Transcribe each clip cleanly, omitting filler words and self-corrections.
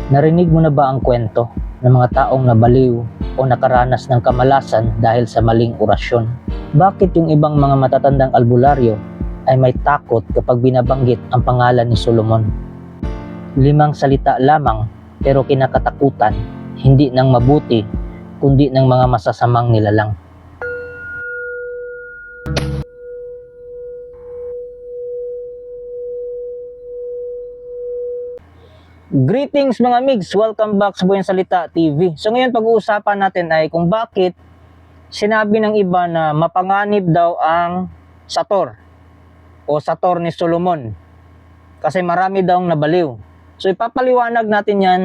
Narinig mo na ba ang kwento ng mga taong nabaliw o nakaranas ng kamalasan dahil sa maling orasyon? Bakit yung ibang mga matatandang albularyo ay may takot kapag binabanggit ang pangalan ni Solomon? 5 salita lamang pero kinakatakutan, hindi ng mabuti kundi ng mga masasamang nilalang. Greetings mga migs! Welcome back sa Buhay Salita TV. So ngayon pag-uusapan natin ay kung bakit sinabi ng iba na mapanganib daw ang Sator o Sator ni Solomon kasi marami daw nabaliw. So ipapaliwanag natin yan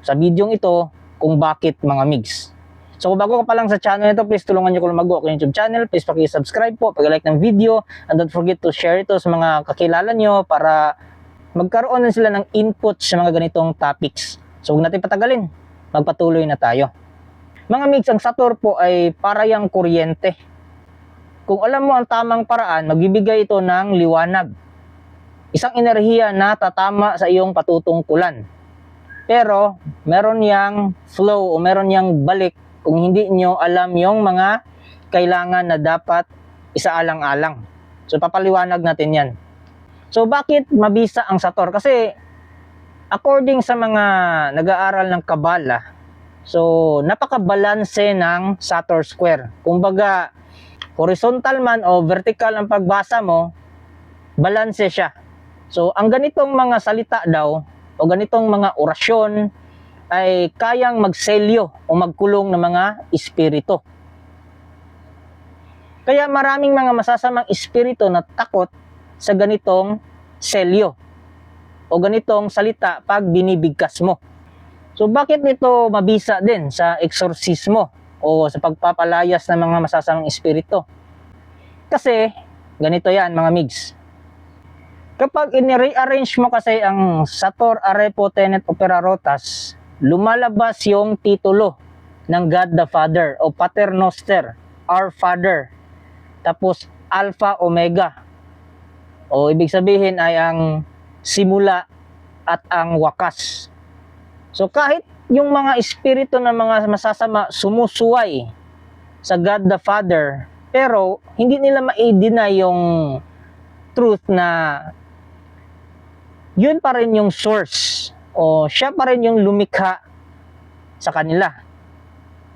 sa videong ito kung bakit mga migs. So kung bago ka pa lang sa channel nito, please tulungan niyo ko lumago ako YouTube channel. Please paki-subscribe po, pag-like ng video, and don't forget to share ito sa mga kakilala nyo para magkaroon na sila ng input sa mga ganitong topics. So huwag natin patagalin, magpatuloy na tayo. Mga migs, ang Sator po ay parang kuryente. Kung alam mo ang tamang paraan, magbibigay ito ng liwanag. Isang enerhiya na tatama sa iyong patutungkulan. Pero meron yang flow o meron yang balik kung hindi nyo alam yung mga kailangan na dapat isaalang-alang. So papaliwanag natin yan. So bakit mabisa ang Sator? Kasi according sa mga nag-aaral ng Kabbalah, so napaka-balanse ng Sator square. Kumbaga horizontal man o vertical ang pagbasa mo, balanse siya. So ang ganitong mga salita daw o ganitong mga orasyon ay kayang magselyo o magkulong ng mga espiritu. Kaya maraming mga masasamang espiritu na takot sa ganitong selyo o ganitong salita pag binibigkas mo. So bakit nito mabisa din sa eksorsismo o sa pagpapalayas ng mga masasamang espiritu? Kasi ganito yan mga migs. Kapag in-rearrange mo kasi ang Sator Arepo Tenet Opera Rotas, lumalabas yung titulo ng God the Father o Pater Noster, Our Father, tapos Alpha Omega. O ibig sabihin ay ang simula at ang wakas. So kahit yung mga espiritu ng mga masasama sumusuway sa God the Father, pero hindi nila ma-deny yung truth na yun pa rin yung source o siya pa rin yung lumikha sa kanila.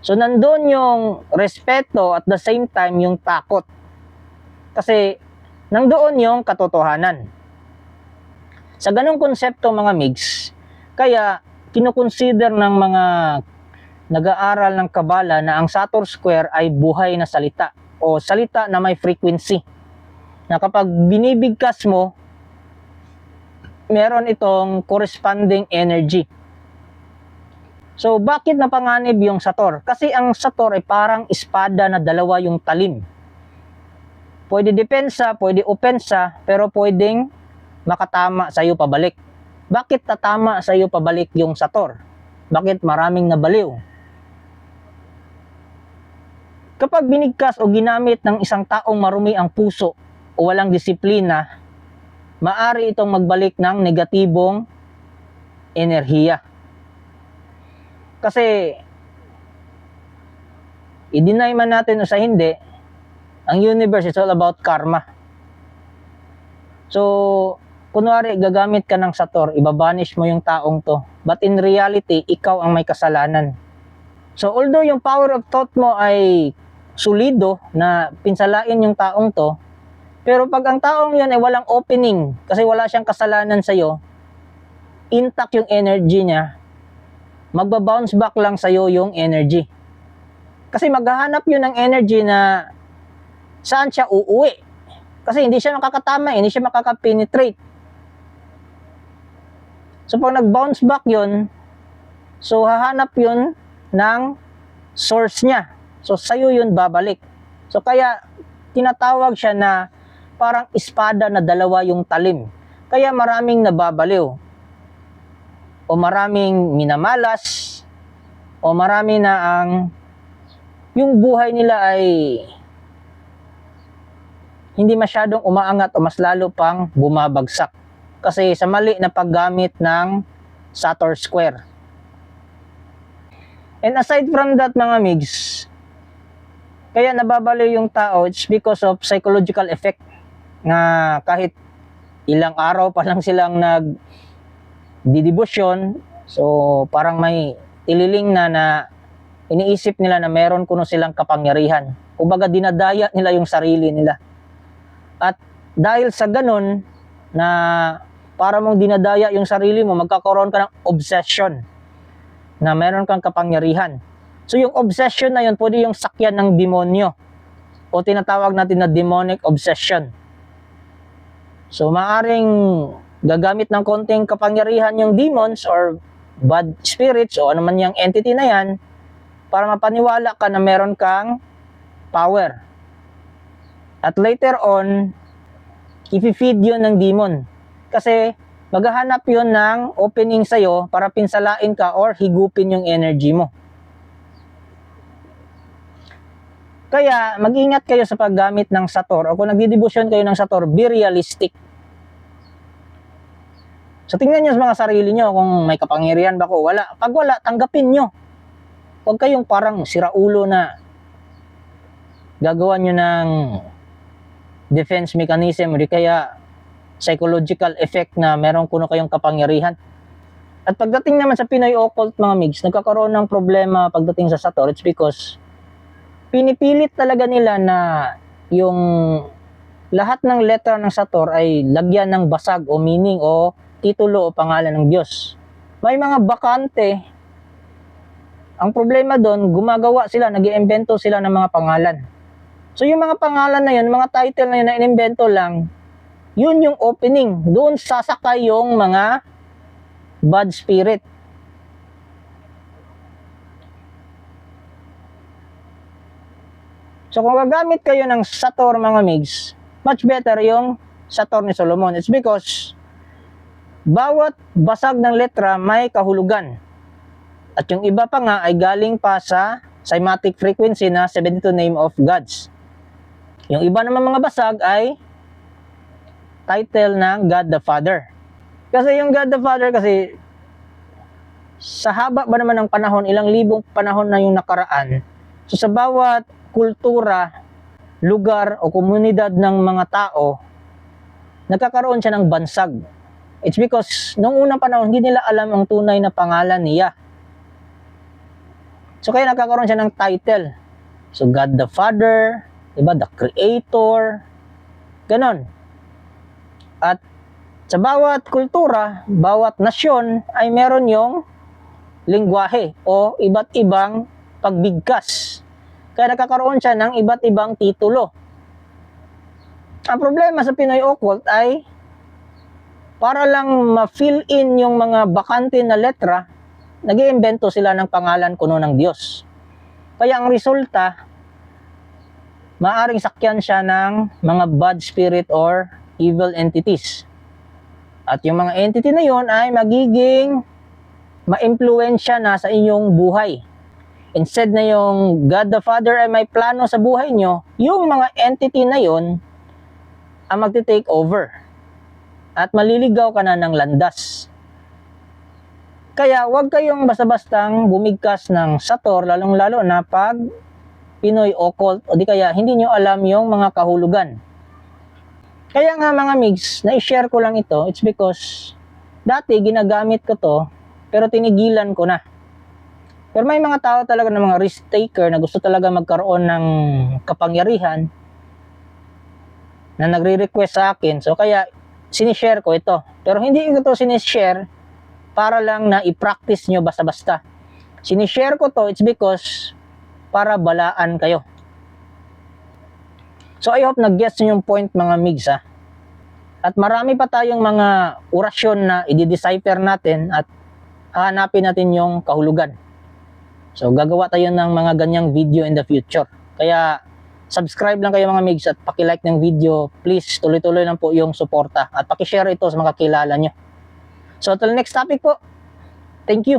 So nandun yung respeto at the same time yung takot. Kasi nandoon yung katotohanan. Sa ganong konsepto mga migs, kaya kinukonsider ng mga nag-aaral ng Kabbalah na ang Sator Square ay buhay na salita o salita na may frequency. Na kapag binibigkas mo, meron itong corresponding energy. So bakit napanganib yung Sator? Kasi ang Sator ay parang espada na dalawa yung talim. Pwede depensa, pwede opensa, pero pwedeng makatama sa iyo pabalik. Bakit tatama sa iyo pabalik yung Sator? Bakit maraming nabaliw? Kapag binigkas o ginamit ng isang taong marumi ang puso o walang disiplina, maari itong magbalik ng negatibong enerhiya. Kasi i-deny man natin o sa hindi, ang universe is all about karma. So, kunwari gagamit ka ng Sator, ibabanish mo yung taong to. But in reality, ikaw ang may kasalanan. So, although yung power of thought mo ay solido na pinsalain yung taong to, pero pag ang taong yun ay walang opening, kasi wala siyang kasalanan sa'yo, intact yung energy niya, magbabounce back lang sa'yo yung energy. Kasi maghahanap yun ng energy na saan siya uuwi. Kasi hindi siya makakatama, hindi siya makakapenetrate. So pag nag-bounce back yun, so hahanap yun ng source niya. So sa'yo yun babalik. So kaya tinatawag siya na parang espada na dalawa yung talim. Kaya maraming nababaliw. O maraming minamalas. O marami na ang yung buhay nila ay hindi masyadong umaangat o mas lalo pang bumabagsak. Kasi sa mali na paggamit ng Sator Square. And aside from that mga migs, kaya nababaliw yung tao, it's because of psychological effect na kahit ilang araw pa lang silang nagdidibusyon, so parang may ililing na iniisip nila na meron kuno silang kapangyarihan. Kumbaga dinadaya nila yung sarili nila. At dahil sa ganun na para mong dinadaya yung sarili mo, magkakaroon ka ng obsession na meron kang kapangyarihan. So yung obsession na yun, pwede yung sakyan ng demonyo o tinatawag natin na demonic obsession. So maaring gagamit ng konting kapangyarihan yung demons or bad spirits o ano man yung entity na yan para mapaniwala ka na meron kang power. At later on, i-feed yun ng demon. Kasi maghahanap yun ng opening sa'yo para pinsalain ka or higupin yung energy mo. Kaya mag-ingat kayo sa paggamit ng sator o kung nagdidibusyon kayo ng sator, be realistic. So tingnan nyo sa mga sarili nyo kung may kapangyarihan ba ko, wala. Pag wala, tanggapin nyo. Huwag kayong parang siraulo na gagawa nyo ng defense mechanism o di kaya psychological effect na meron kuno kayong kapangyarihan. At pagdating naman sa Pinoy occult mga migs, nagkakaroon ng problema pagdating sa sator. It's because pinipilit talaga nila na yung lahat ng letra ng sator ay lagyan ng basag o meaning o titulo o pangalan ng Diyos. May mga bakante. Ang problema doon, gumagawa sila, nag-iimbento sila ng mga pangalan. So yung mga pangalan na yun, mga title na yun na inimbento lang, yun yung opening. Doon sasakay yung mga bad spirit. So kung gagamit kayo ng sator mga migs, much better yung sator ni Solomon. It's because bawat basag ng letra may kahulugan. At yung iba pa nga ay galing pa sa cymatic frequency na 72 name of gods. Yung iba naman mga basag ay title ng God the Father. Kasi yung God the Father kasi sa haba ba naman ng panahon, ilang libong panahon na yung nakaraan. So sa bawat kultura, lugar o komunidad ng mga tao, nagkakaroon siya ng bansag. It's because noong unang panahon, hindi nila alam ang tunay na pangalan niya. So kaya nagkakaroon siya ng title. So God the Father, diba? The Creator, ganon. At sa bawat kultura, bawat nasyon ay meron yung lingwahe o iba't ibang pagbigkas. Kaya nagkakaroon siya ng iba't ibang titulo. Ang problema sa Pinoy occult ay para lang ma-fill in yung mga bakante na letra, nag-iimbento sila ng pangalan kuno ng Diyos. Kaya ang resulta, maaring sakyan siya ng mga bad spirit or evil entities. At yung mga entity na yon ay magiging ma-impluwensya na sa inyong buhay. Instead na yung God the Father ay may plano sa buhay nyo, yung mga entity na yon ang magti-take over. At maliligaw ka na ng landas. Kaya huwag kayong basta-bastang bumigkas ng sator, lalong-lalo na pag Pinoy occult o di kaya hindi nyo alam yung mga kahulugan. Kaya nga mga migs, na-share ko lang ito, it's because dati ginagamit ko to, pero tinigilan ko na. Pero may mga tao talaga na mga risk taker na gusto talaga magkaroon ng kapangyarihan na nagre-request sa akin. So kaya sinishare ko ito. Pero hindi ko ito sinishare para lang na i-practice nyo basta-basta. Sinishare ko to, it's because para balaan kayo. So I hope nag-gets nyo yung point mga migs ha. At marami pa tayong mga orasyon na i-decipher natin at hahanapin natin yung kahulugan. So gagawa tayo ng mga ganyang video in the future. Kaya subscribe lang kayo mga migs at paki-like ng video. Please tuloy-tuloy lang po yung suporta at paki-share ito sa mga kilala nyo. So till next topic po. Thank you.